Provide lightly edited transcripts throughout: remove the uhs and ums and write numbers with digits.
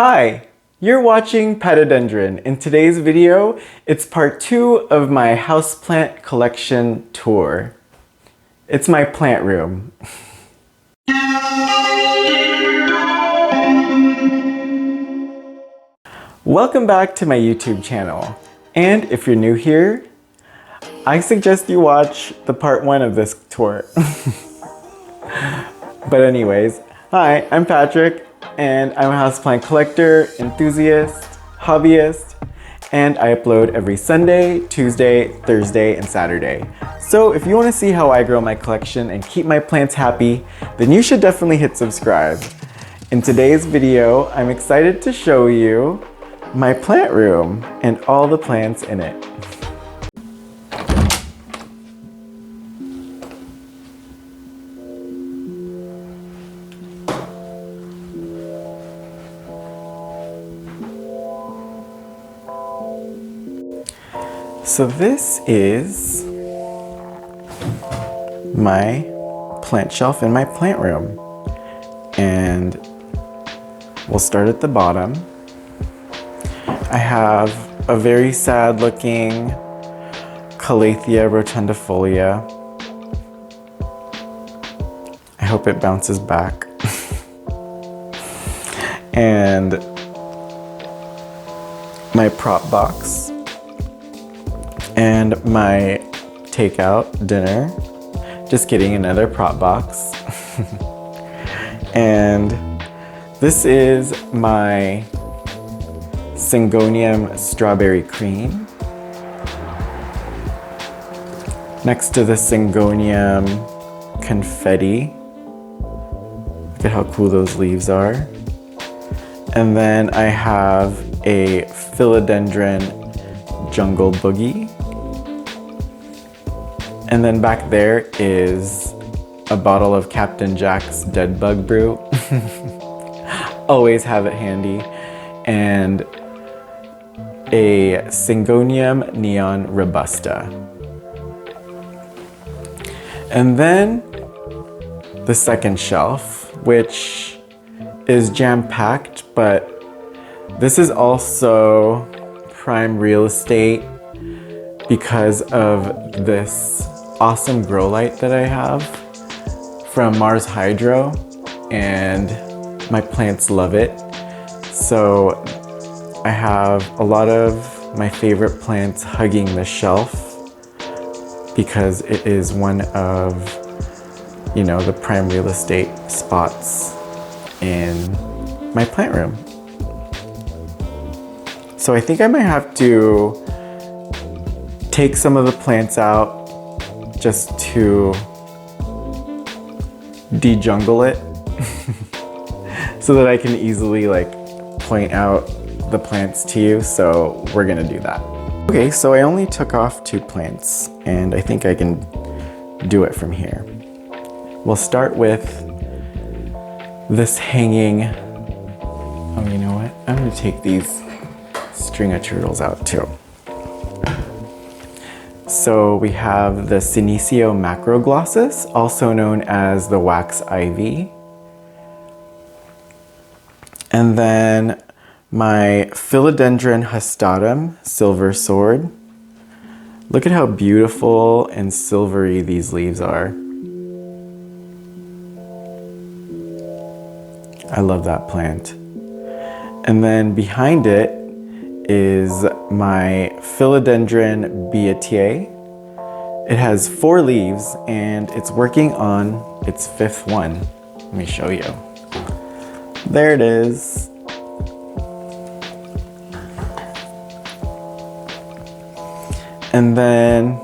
Hi, you're watching Petadendron. In today's video, it's part 2 of my houseplant collection tour. It's my plant room. Welcome back to my YouTube channel. And if you're new here, I suggest you watch the part 1 of this tour. But anyways, hi, I'm Patrick, and I'm a houseplant collector, enthusiast, hobbyist, and I upload every Sunday, Tuesday, Thursday, and Saturday. So if you want to see how I grow my collection and keep my plants happy, then you should definitely hit subscribe. In today's video, I'm excited to show you my plant room and all the plants in it. So this is my plant shelf in my plant room, and we'll start at the bottom. I have a very sad looking Calathea rotundifolia. I hope it bounces back. And my prop box. And my takeout dinner. Just kidding, another prop box. And this is my Syngonium strawberry cream. Next to the Syngonium confetti. Look at how cool those leaves are. And then I have a philodendron jungle boogie. And then back there is a bottle of Captain Jack's Dead Bug Brew. Always have it handy. And a Syngonium Neon Robusta. And then the second shelf, which is jam-packed, but this is also prime real estate because of this awesome grow light that I have from Mars Hydro, and my plants love it. So I have a lot of my favorite plants hugging the shelf because it is one of, you know, the prime real estate spots in my plant room. So I think I might have to take some of the plants out just to de-jungle it so that I can easily like point out the plants to you. So we're gonna do that. Okay, so I only took off 2 plants and I think I can do it from here. We'll start with this hanging, oh, you know what? I'm gonna take these string of turtles out too. So we have the Senecio macroglossus, also known as the wax ivy. And then my philodendron hustatum silver sword. Look at how beautiful and silvery these leaves are. I love that plant. And then behind it is my philodendron beatier. It has 4 leaves and it's working on its 5th one. Let me show you. There it is. And then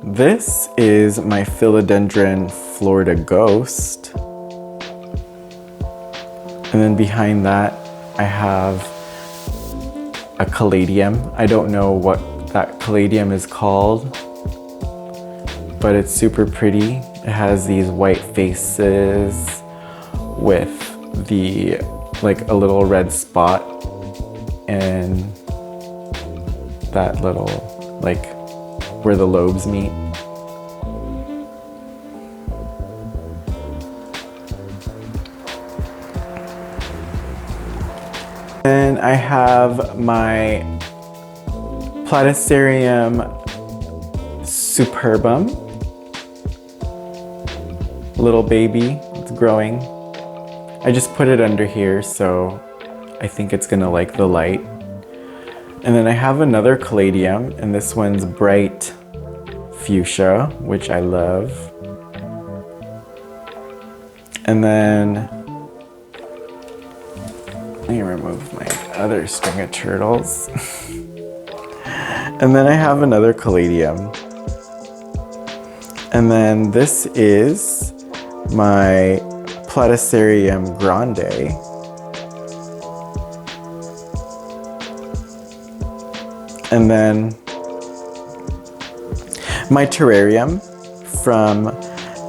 this is my philodendron Florida ghost. And then behind that I have a caladium. I don't know what that caladium is called, but it's super pretty. It has these white faces with the like a little red spot and that little like where the lobes meet. Then I have my Platycerium superbum. Little baby, it's growing. I just put it under here, so I think it's gonna like the light. And then I have another caladium, and this one's bright fuchsia, which I love. And then, let me remove my other string of turtles. And then I have another caladium. And then this is my Platycerium grande. And then my terrarium from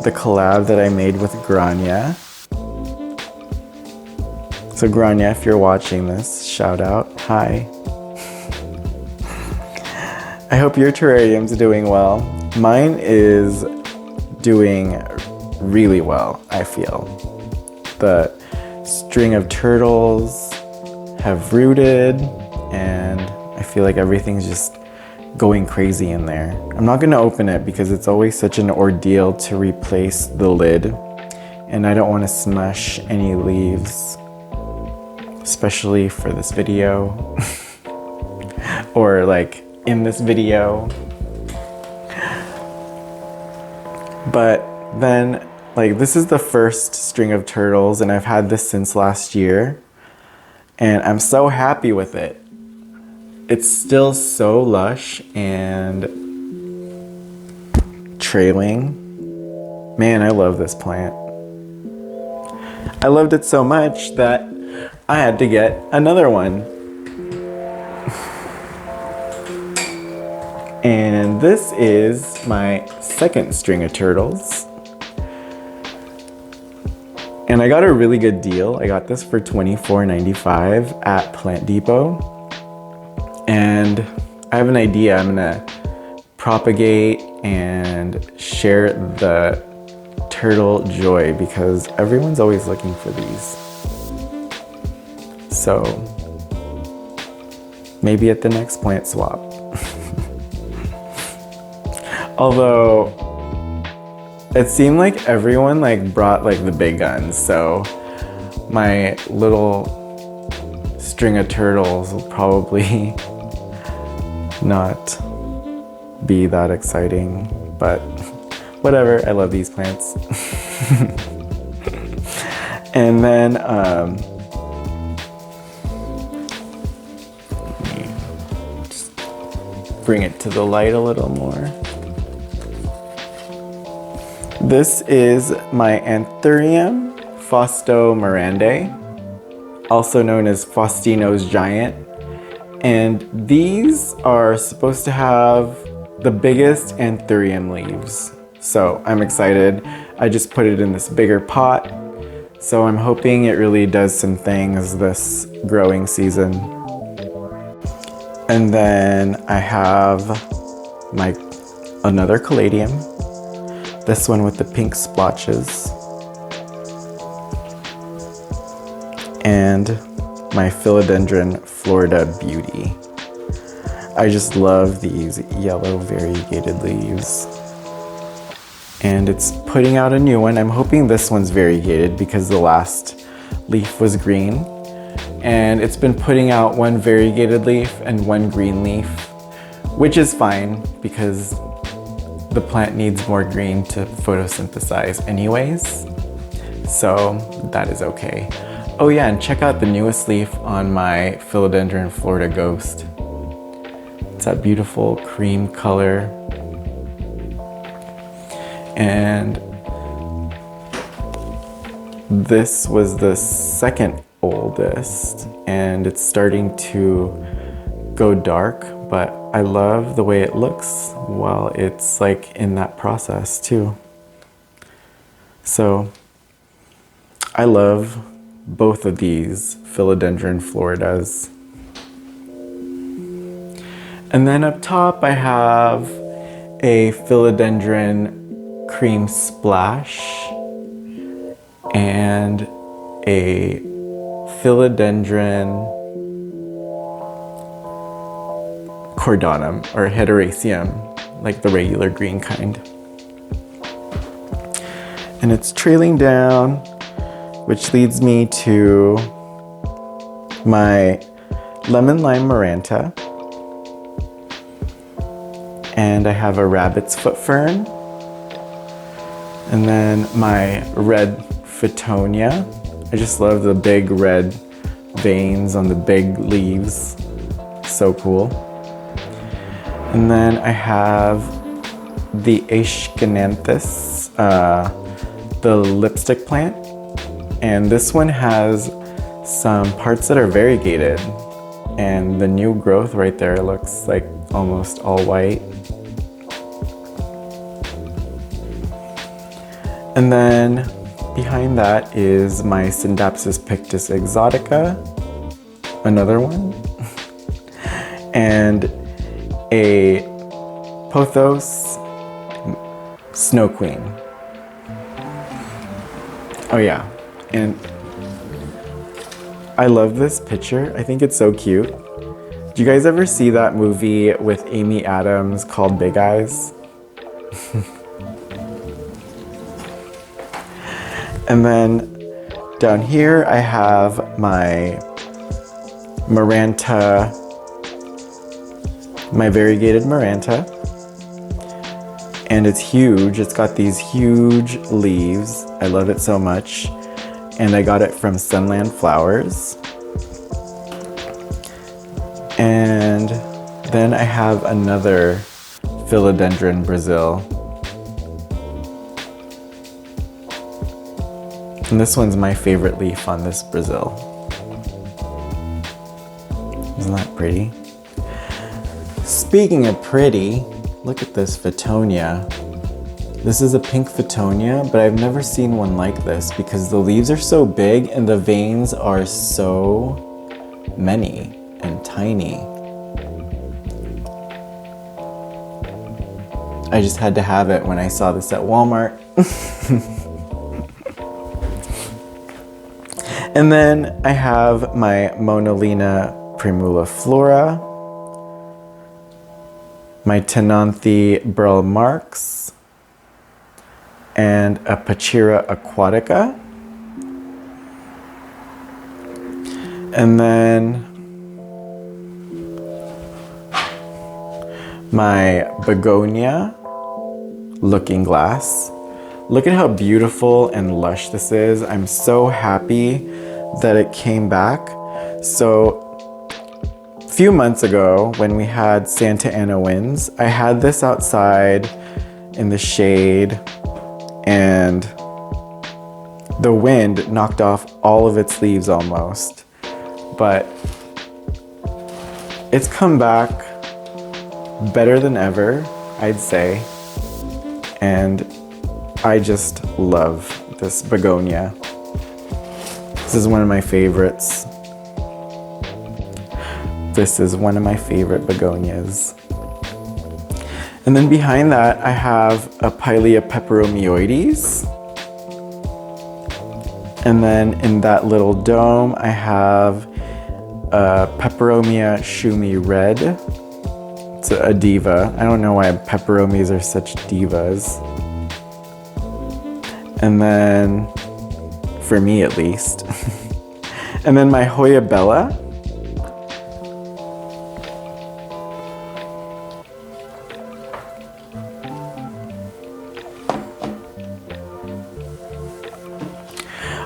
the collab that I made with Begonia. So Begonia, if you're watching this, shout out, hi. I hope your terrarium's doing well. Mine is doing really well, I feel. The string of turtles have rooted, and I feel like everything's just going crazy in there. I'm not gonna open it because it's always such an ordeal to replace the lid, and I don't want to smush any leaves, especially for this video or like in this video. But then, like, this is the first string of turtles, and I've had this since last year, and I'm so happy with it. It's still so lush and trailing. Man, I love this plant. I loved it so much that I had to get another one. And this is my second string of turtles. And I got a really good deal. I got this for $24.95 at Plant Depot. And I have an idea. I'm gonna propagate and share the turtle joy because everyone's always looking for these. So maybe at the next plant swap. Although it seemed like everyone like brought like the big guns, so my little string of turtles will probably not be that exciting, but whatever, I love these plants. And then let me just bring it to the light a little more. This is my Anthurium Fausto Mirandae, also known as Faustino's Giant. And these are supposed to have the biggest Anthurium leaves. So I'm excited. I just put it in this bigger pot. So I'm hoping it really does some things this growing season. And then I have my another caladium. This one with the pink splotches. And my Philodendron Florida Beauty. I just love these yellow variegated leaves. And it's putting out a new one. I'm hoping this one's variegated because the last leaf was green. And it's been putting out one variegated leaf and one green leaf, which is fine because the plant needs more green to photosynthesize anyways. So that is okay. Oh yeah, and check out the newest leaf on my Philodendron Florida Ghost. It's that beautiful cream color. And this was the second oldest, and it's starting to go dark, but I love the way it looks while it's like in that process too. So I love both of these Philodendron Floridas. And then up top I have a Philodendron Cream Splash and a Philodendron cordonum or hederaceum, like the regular green kind. And it's trailing down, which leads me to my lemon lime maranta. And I have a rabbit's foot fern. And then my red Fittonia. I just love the big red veins on the big leaves. So cool. And then I have the Aeschynanthus, the lipstick plant. And this one has some parts that are variegated. And the new growth right there looks like almost all white. And then behind that is my Syndapsis pictus exotica, another one, and a Pothos Snow Queen. Oh yeah, and I love this picture. I think it's so cute. Did you guys ever see that movie with Amy Adams called Big Eyes? And then down here I have my maranta, my variegated maranta. And it's huge. It's got these huge leaves. I love it so much. And I got it from Sunland Flowers. And then I have another Philodendron Brazil. And this one's my favorite leaf on this Brazil. Isn't that pretty? Speaking of pretty, look at this Fittonia. This is a pink Fittonia, but I've never seen one like this because the leaves are so big and the veins are so many and tiny. I just had to have it when I saw this at Walmart. And then I have my Monolina primuliflora, my Tenanthe Burl Marks, and a Pachira aquatica. And then my Begonia looking glass. Look at how beautiful and lush this is. I'm so happy that it came back. So a few months ago when we had Santa Ana winds, I had this outside in the shade and the wind knocked off all of its leaves almost. But it's come back better than ever, I'd say. And I just love this begonia. This is one of my favorites. This is one of my favorite begonias. And then behind that, I have a Pilea peperomioides. And then in that little dome, I have a Peperomia shumi red. It's a diva. I don't know why peperomias are such divas. And then, for me at least. And then my Hoya Bella.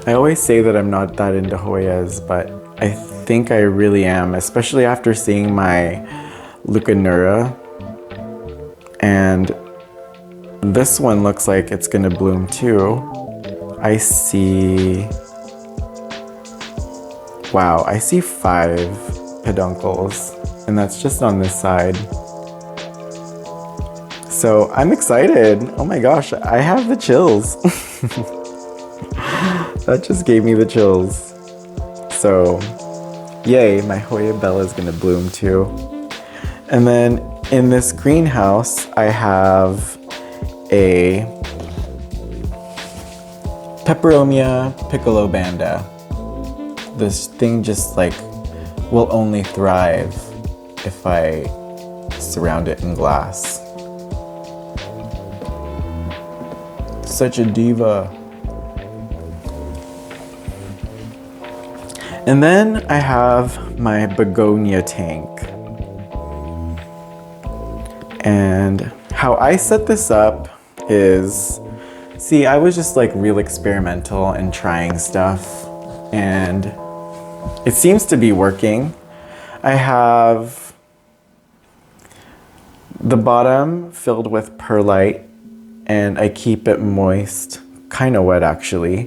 I always say that I'm not that into Hoyas, but I think I really am, especially after seeing my Leucanura. And this one looks like it's gonna bloom too. I see, wow, I see 5 peduncles, and that's just on this side. So I'm excited. Oh my gosh, I have the chills. That just gave me the chills. So, yay, my Hoya Bella is gonna bloom too. And then in this greenhouse, I have a Peperomia piccolobanda. This thing just like will only thrive if I surround it in glass. Such a diva. And then I have my begonia tank. And how I set this up is, see, I was just like real experimental and trying stuff, and it seems to be working. I have the bottom filled with perlite, and I keep it moist, kind of wet actually,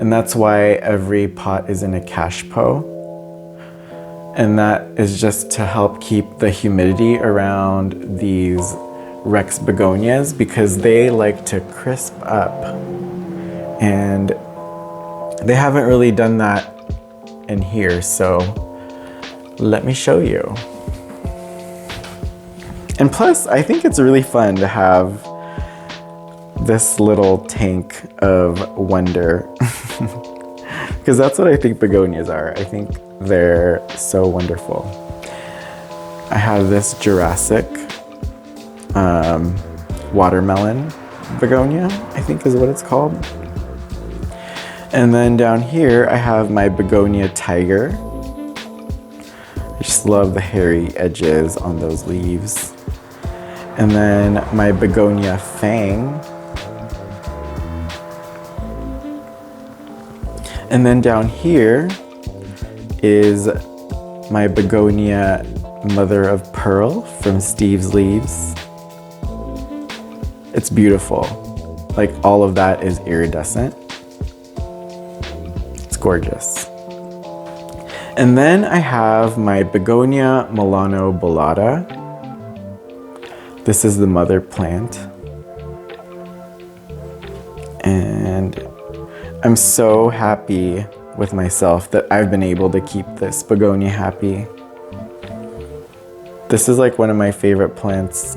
and that's why every pot is in a cache pot. And that is just to help keep the humidity around these Rex begonias, because they like to crisp up. And they haven't really done that in here, so let me show you. And plus, I think it's really fun to have this little tank of wonder. Because that's what I think begonias are. I think they're so wonderful. I have this Jurassic watermelon begonia, I think is what it's called. And then down here I have my begonia tiger. I just love the hairy edges on those leaves. And then my begonia fang. And then down here is my begonia mother of pearl from Steve's Leaves. It's beautiful. Like, all of that is iridescent. It's gorgeous. And then I have my begonia Milano Bellata. This is the mother plant. And I'm so happy with myself that I've been able to keep this begonia happy. This is like one of my favorite plants.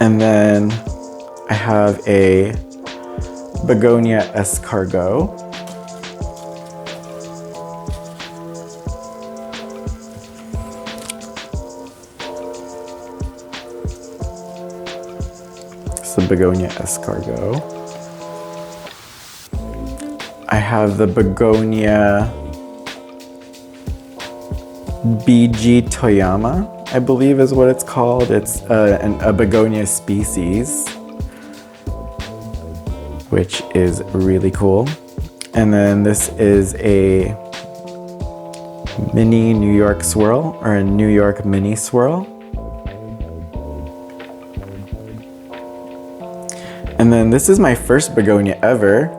And then I have a begonia escargot. It's the begonia escargot. I have the begonia BG Toyama, I believe is what it's called. It's a begonia species, which is really cool. And then this is a mini New York swirl, or a New York mini swirl. And then this is my first begonia ever,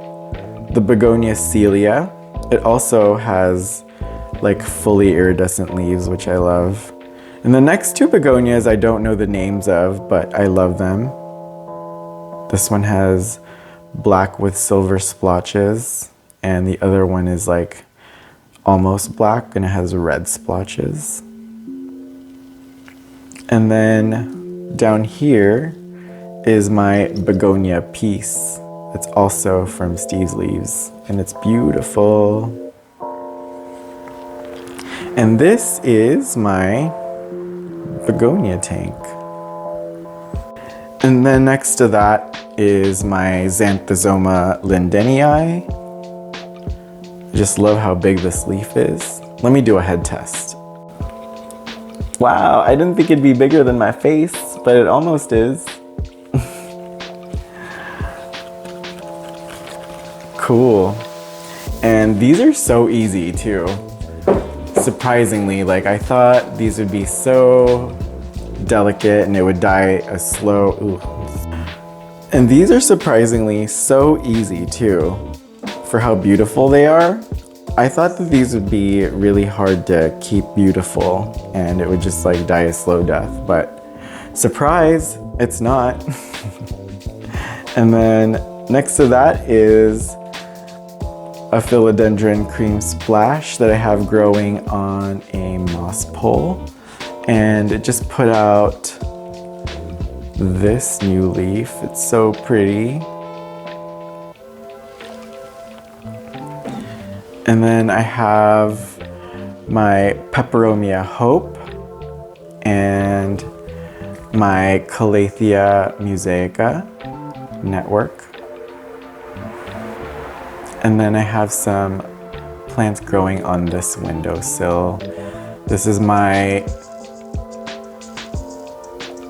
the begonia celia. It also has like fully iridescent leaves, which I love. And the next two begonias I don't know the names of, but I love them. This one has black with silver splotches, and the other one is like almost black and it has red splotches. And then down here is my begonia peace. It's also from Steve's Leaves, and it's beautiful. And this is my begonia tank. And then next to that is my Xanthosoma lindenii. I just love how big this leaf is. Let me do a head test. Wow, I didn't think it'd be bigger than my face, but it almost is. Cool. And these are so easy too. Surprisingly, like I thought these would be so delicate and it would die a slow, And these are surprisingly so easy too, for how beautiful they are. I thought that these would be really hard to keep beautiful and it would just like die a slow death, but surprise, it's not. And then next to that is a philodendron cream splash that I have growing on a moss pole, and it just put out this new leaf. It's so pretty. And then I have my Peperomia Hope, and my Calathea mosaica network. And then I have some plants growing on this windowsill. This is my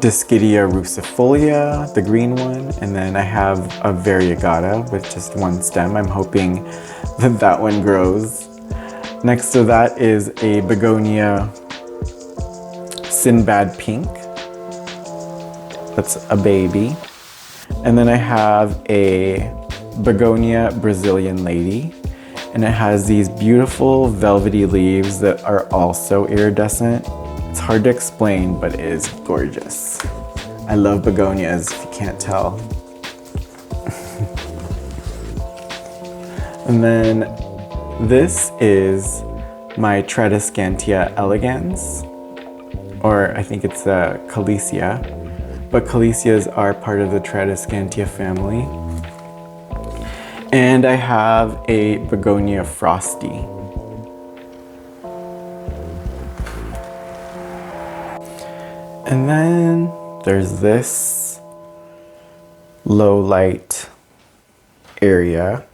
Discidia rucifolia, the green one, and then I have a variegata with just one stem. I'm hoping that that one grows. Next to that is a begonia Sinbad pink. That's a baby. And then I have a begonia Brazilian lady, and it has these beautiful velvety leaves that are also iridescent. It's hard to explain, but it is gorgeous. I love begonias, if you can't tell. And then this is my Tradescantia elegans, or I think it's a Calesia, but Calesias are part of the Tradescantia family. And I have a begonia frosty. And then there's this low light area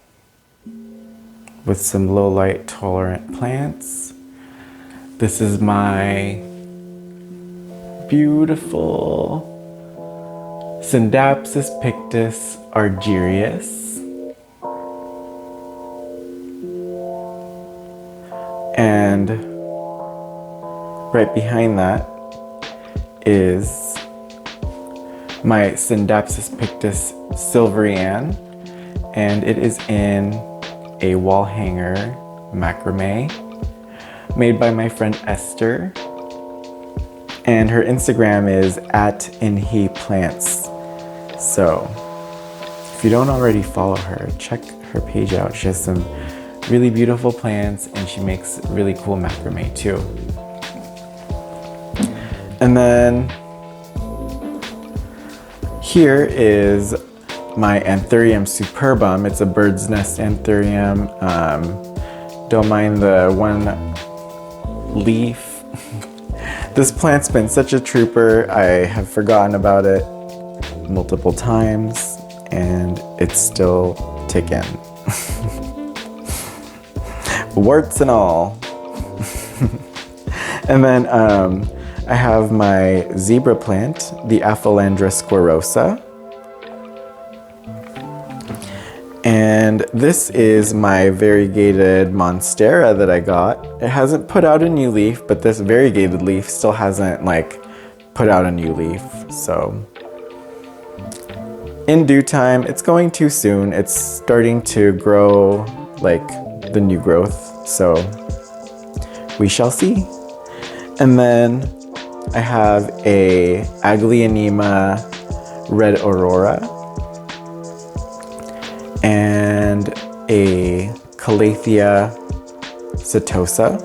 with some low light tolerant plants. This is my beautiful Syndapsis pictus argyrius. And right behind that is my Syndapsis pictus silverian, and it is in a wall hanger macrame made by my friend Esther, and her Instagram is @inheplants. So if you don't already follow her, check her page out. She has some really beautiful plants, and she makes really cool macrame too. And then here is my Anthurium superbum. It's a bird's nest anthurium. Don't mind the one leaf. This plant's been such a trooper. I have forgotten about it multiple times, and it's still ticking. Warts and all. And then I have my zebra plant, the Aphelandra squarosa. And this is my variegated monstera that I got. It hasn't put out a new leaf, but this variegated leaf still hasn't put out a new leaf. So in due time, it's going too soon. It's starting to grow the new growth. So we shall see. And then I have a Aglianema red aurora and a Calathea setosa.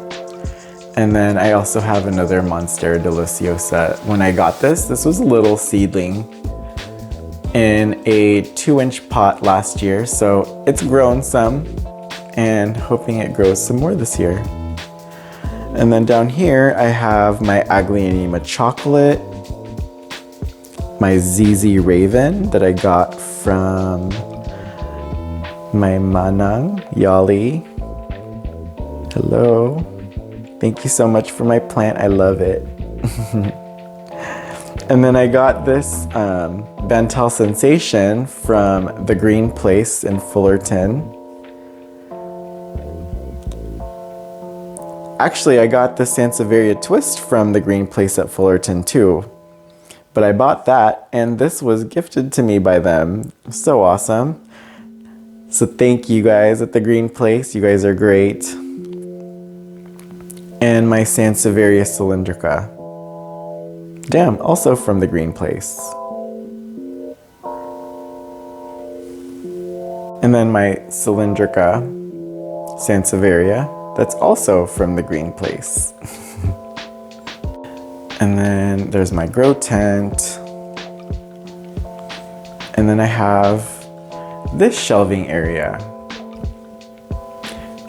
And then I also have another Monstera deliciosa. When I got this was a little seedling in a 2-inch pot last year. So it's grown some, and hoping it grows some more this year. And then down here, I have my Aglianema chocolate, my ZZ Raven that I got from my Manang, Yali. Hello. Thank you so much for my plant. I love it. And then I got this Bantal Sensation from the Green Place in Fullerton. Actually, I got the Sansevieria Twist from the Green Place at Fullerton too. But I bought that, and this was gifted to me by them. So awesome. So thank you guys at the Green Place. You guys are great. And my Sansevieria cylindrica. Damn, also from the Green Place. And then my cylindrica Sansevieria. That's also from the Green Place. And then there's my grow tent. And then I have this shelving area.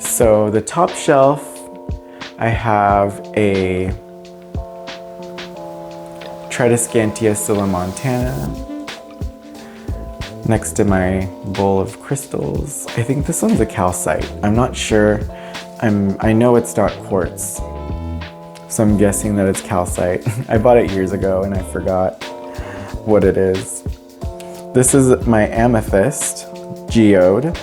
So the top shelf, I have a Tradescantia silla next to my bowl of crystals. I think this one's a calcite. I'm not sure. I know it's not quartz, so I'm guessing that it's calcite. I bought it years ago and I forgot what it is. This is my amethyst geode,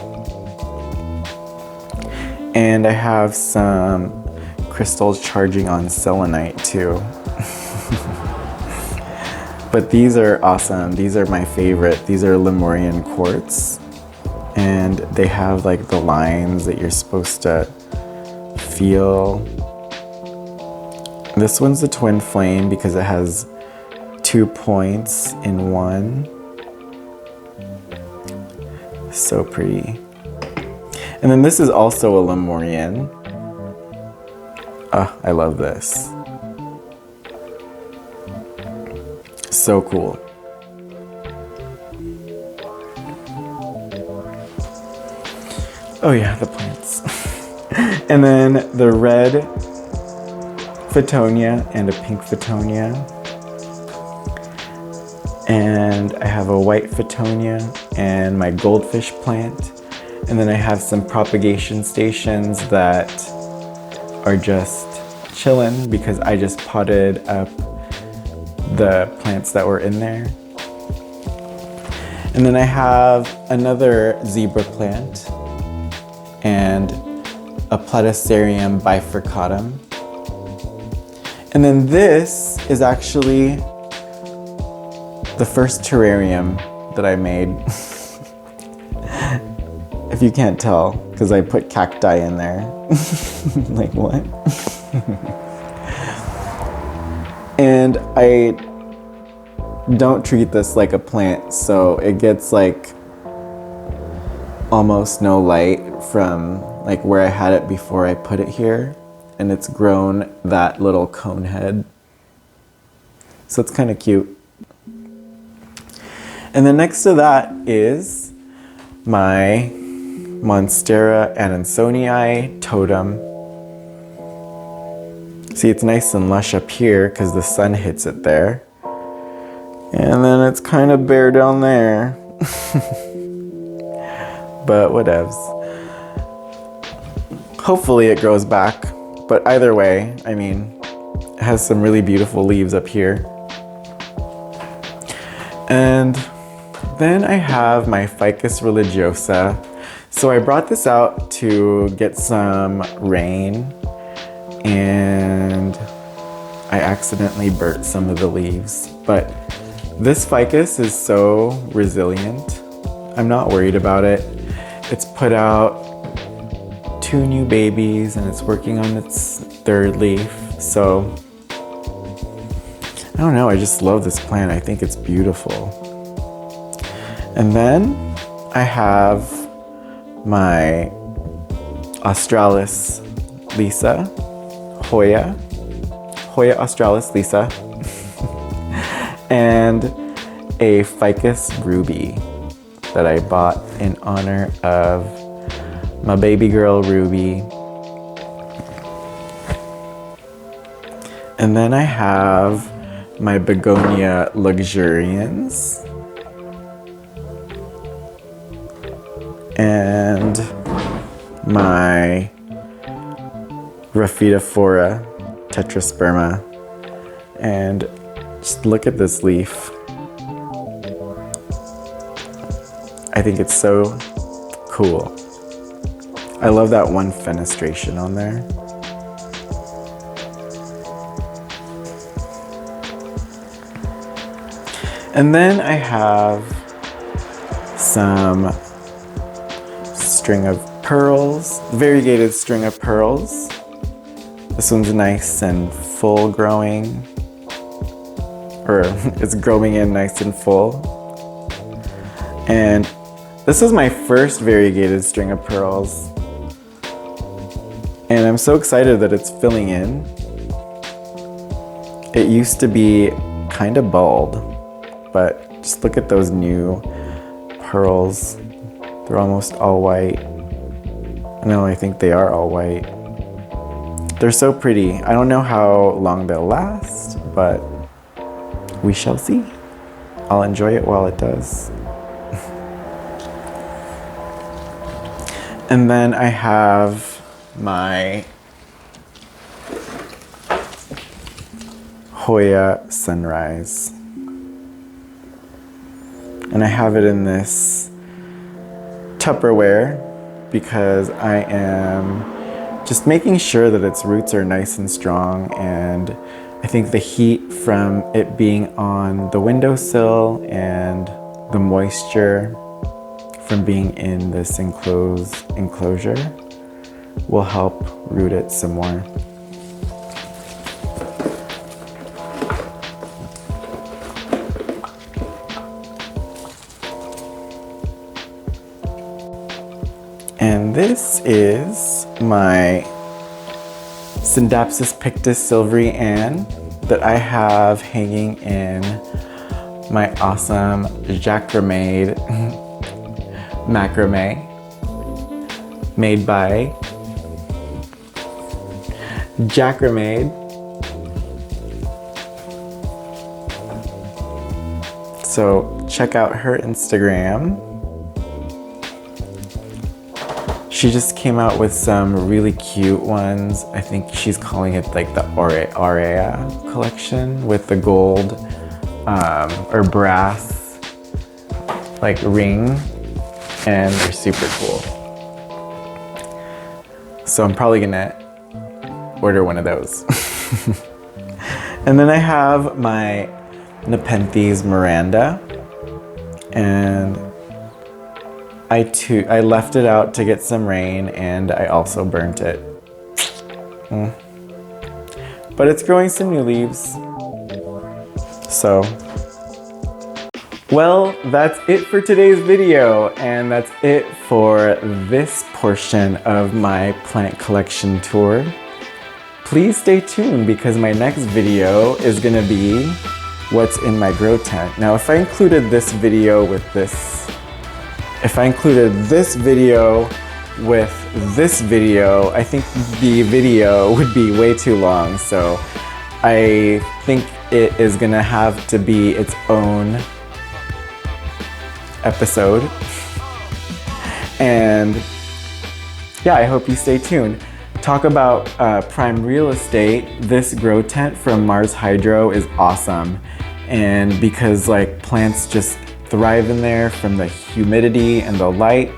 and I have some crystals charging on selenite too. But these are awesome. These are my favorite. These are Lemurian quartz, and they have like the lines that you're supposed to feel. This one's a twin flame because it has 2 points in one. So pretty. And then this is also a Lemurian. Ah, I love this. So cool. Oh yeah, the plants. And then the red Fittonia and a pink Fittonia. And I have a white Fittonia and my goldfish plant. And then I have some propagation stations that are just chilling because I just potted up the plants that were in there. And then I have another zebra plant and a Platycerium bifurcatum. And then this is actually the first terrarium that I made. If you can't tell, because I put cacti in there. Like what? And I don't treat this like a plant, so it gets like almost no light from like where I had it before I put it here, and it's grown that little cone head. So it's kind of cute. And then next to that is my Monstera adansonii totem. See, it's nice and lush up here because the sun hits it there. And then it's kind of bare down there. But whatevs. Hopefully it grows back. But either way, I mean, it has some really beautiful leaves up here. And then I have my Ficus religiosa. So I brought this out to get some rain, and I accidentally burnt some of the leaves. But this ficus is so resilient. I'm not worried about it. It's put out 2 new babies and it's working on its 3rd leaf. So I don't know, I just love this plant. I think it's beautiful. And then I have my Australis Lisa, Hoya Australis Lisa, and a Ficus Ruby that I bought in honor of my baby girl Ruby. And then I have my Begonia luxurians and my Rhaphidophora tetrasperma. And just look at this leaf. I think it's so cool. I love that one fenestration on there. And then I have some string of pearls, variegated string of pearls. This one's nice and full growing, or it's growing in nice and full. And this is my first variegated string of pearls. And I'm so excited that it's filling in. It used to be kind of bald, but just look at those new pearls. They're almost all white. No, I think they are all white. They're so pretty. I don't know how long they'll last, but we shall see. I'll enjoy it while it does. And then I have my Hoya Sunrise. And I have it in this Tupperware because I am just making sure that its roots are nice and strong, and I think the heat from it being on the windowsill and the moisture from being in this enclosure will help root it some more. And this is my Syndapsis pictus silvery Ann that I have hanging in my awesome Jacqueline macrame made by Jacqueline. So check out her Instagram. She just came out with some really cute ones. I think she's calling it like the Aurea collection with the gold or brass like ring, and they're super cool. So I'm probably gonna order one of those. And then I have my Nepenthes Miranda, and I left it out to get some rain, and I also burnt it. But it's growing some new leaves. So, well, that's it for today's video, and that's it for this portion of my plant collection tour. Please stay tuned because my next video is gonna be what's in my grow tent. Now, if I included this video with this video, I think the video would be way too long. So I think it is gonna have to be its own episode. And yeah, I hope you stay tuned. Talk about prime real estate. This grow tent from Mars Hydro is awesome. And because like plants just thrive in there from the humidity and the light,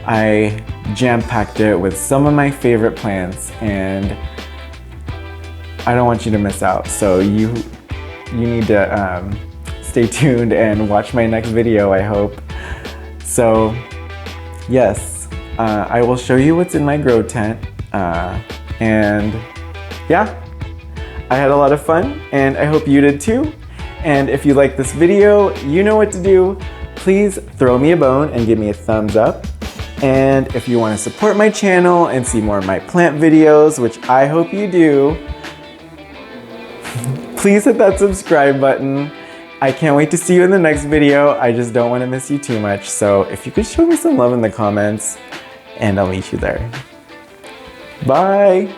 I jam-packed it with some of my favorite plants, and I don't want you to miss out. So you need to stay tuned and watch my next video, I hope. So yes, I will show you what's in my grow tent. And yeah, I had a lot of fun, and I hope you did too. And if you like this video, you know what to do. Please throw me a bone and give me a thumbs up. And if you want to support my channel and see more of my plant videos, which I hope you do, please hit that subscribe button. I can't wait to see you in the next video. I just don't want to miss you too much. So if you could show me some love in the comments, and I'll meet you there. Bye.